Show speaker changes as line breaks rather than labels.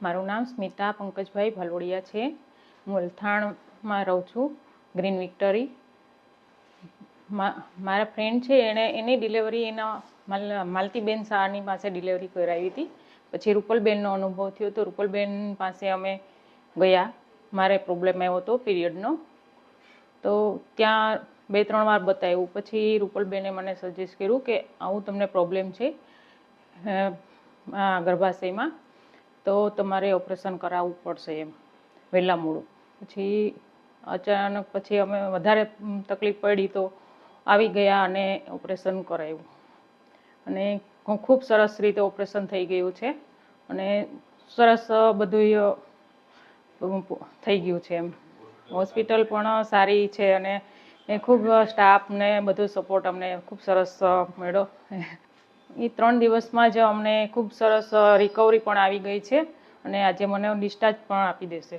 મારું નામ સ્મિતા પંકજભાઈ ભલોડિયા છે। હું અલથાણમાં રહું છું, ગ્રીન વિક્ટરી। મારા ફ્રેન્ડ છે એની ડિલિવરી એના માલતીબેન શાહની પાસે ડિલિવરી કરાવી હતી। પછી રૂપલબેનનો અનુભવ થયો તો રૂપલબેન પાસે અમે ગયા। મારે પ્રોબ્લેમ આવ્યો હતો પીરિયડનો, તો ત્યાં 2-3 વાર બતાવ્યું। પછી રૂપલબેને મને સજેસ્ટ કર્યું કે આવું તમને પ્રોબ્લેમ છે ગર્ભાશયમાં, તો તમારે ઓપરેશન કરાવવું પડશે એમ વહેલા મોડું। પછી અચાનક પછી અમે વધારે તકલીફ પડી તો આવી ગયા અને ઓપરેશન કરાવ્યું, અને ખૂબ સરસ રીતે ઓપરેશન થઈ ગયું છે અને સરસ બધું થઈ ગયું છે એમ। હોસ્પિટલ પણ સારી છે અને ખૂબ સ્ટાફ ને બધું સપોર્ટ અમને ખૂબ સરસ મળ્યો। એ 3 દિવસમાં જ અમને ખૂબ સરસ રિકવરી પણ આવી ગઈ છે અને આજે મને ડિસ્ચાર્જ પણ આપી દેશે।